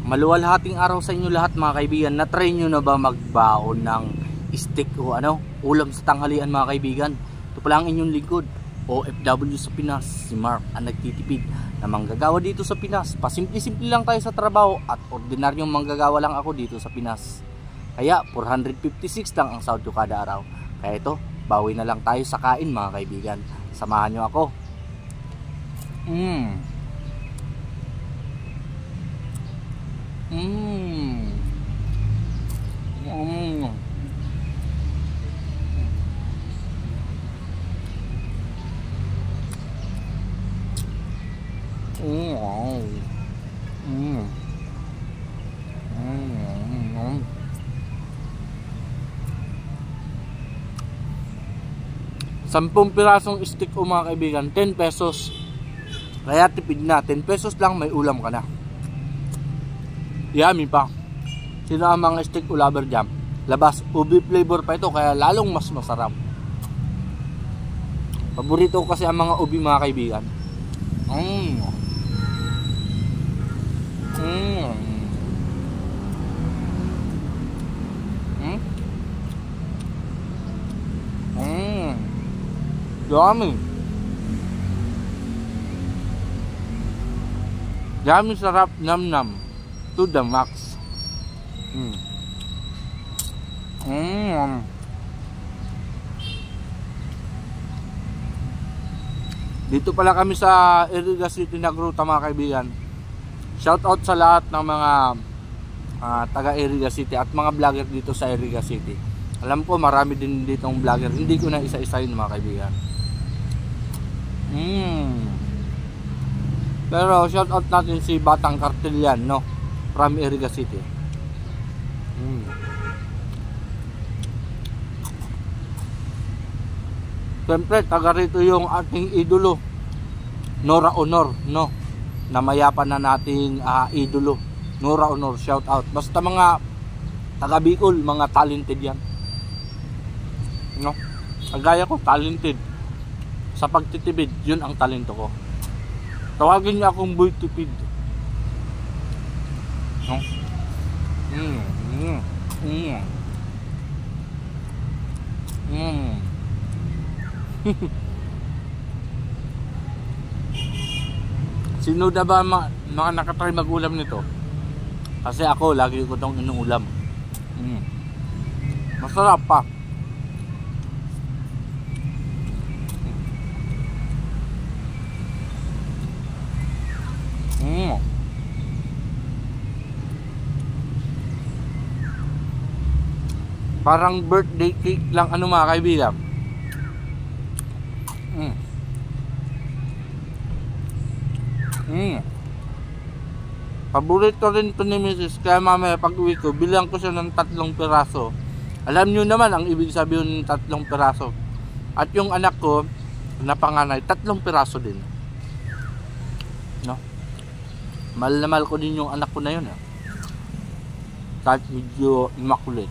Maluwalhating araw sa inyo lahat mga kaibigan. Na-try nyo na ba magbaon ng steak o ulam sa tanghalian mga kaibigan? Ito pala ang inyong lingkod, OFW sa Pinas, si Mark ang nagtitipid na manggagawa dito sa Pinas. Pasimple-simple lang tayo sa trabaho at ordinaryong manggagawa lang ako dito sa Pinas. Kaya 456 lang ang sahod ko kada araw. Kaya ito, bawi na lang tayo sa kain mga kaibigan. Samahan nyo ako. Sampung pirasong steak o mga kaibigan, 10 pesos. Kaya tipid na, 10 pesos lang may ulam ka na. Yummy pa. Sino ang mga steak o lover dyan? Labas, ubi flavor pa ito kaya lalong mas masarap. Paborito ko kasi ang mga ubi mga kaibigan. Yummy. Yummy, sarap, nam-nam to the max. Dito pala kami sa Iriga City nagruta mga kaibigan. Shout out sa lahat ng mga taga Iriga City at mga vlogger dito sa Iriga City. Alam ko marami din ditong vlogger, hindi ko na isa-isahin mga kaibigan. Pero shout out natin si Batang Cartelian, no, from Iriga City. Siyempre taga rito yung ating idolo Nora Honor, no, namayapan na nating idolo Nora Honor. Shout out. Basta mga taga Bicol, mga talented yan, no. Kagaya ko, talented sa pagtitipid, yun ang talento ko. Tawagin niya akong boy tipid, no? Sino na ba mga nakatry mag-ulam nito? Kasi ako, lagi ko itong inuulam. Masarap pa. Parang birthday cake lang mga kaibigan. Paborito rin ito ni Mrs. Kaya mamaya pag uwi ko, bilang ko siya ng 3 piraso. Alam nyo naman ang ibig sabihin ng 3 piraso. At yung anak ko na panganay, 3 piraso din, no? Mahal na mahal ko din yung anak ko na yun, kahit medyo immaculate.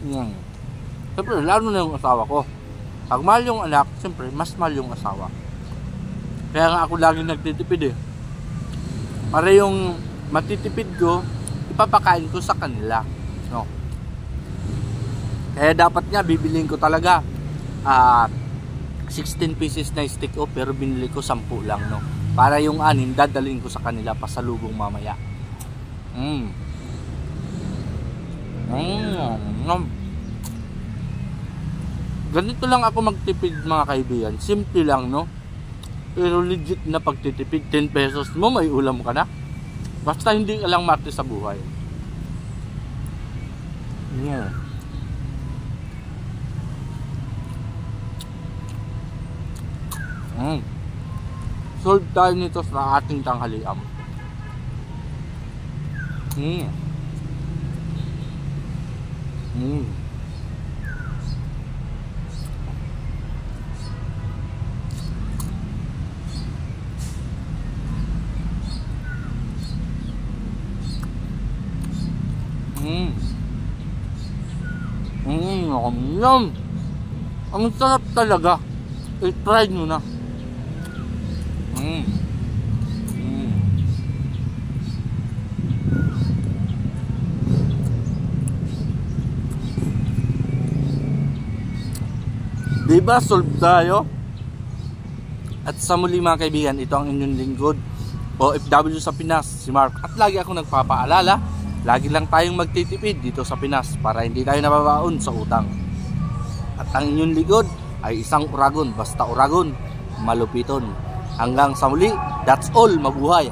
Siyempre lalo na yung asawa ko. Pag mahal yung anak, siyempre mas mahal yung asawa. Kaya nga ako lagi nagtitipid para yung matitipid ko, ipapakain ko sa kanila, no? Kaya dapat nga bibiliin ko talaga 16 pieces na steak pero binili ko 10 lang, no? Para yung 6 dadalhin ko sa kanila pasalubong mamaya. Ganito lang ako magtipid mga kaibigan. Simple lang, no? Pero legit na pagtitipid. 10 pesos mo may ulam ka na. Basta hindi ka lang mati sa buhay. Solve tayo nito sa ating tanghalian. Ang sarap talaga. I-try nyo na. Diba? Solve tayo. At sa muli mga kaibigan, ito ang inyong lingkod, OFW sa Pinas, si Mark. At lagi ako nagpapaalala, lagi lang tayong magtitipid dito sa Pinas para hindi tayo nababaon sa utang. At ang inyong lingkod ay isang uragon, basta uragon, malupiton. Hanggang sa muli, that's all, mabuhay!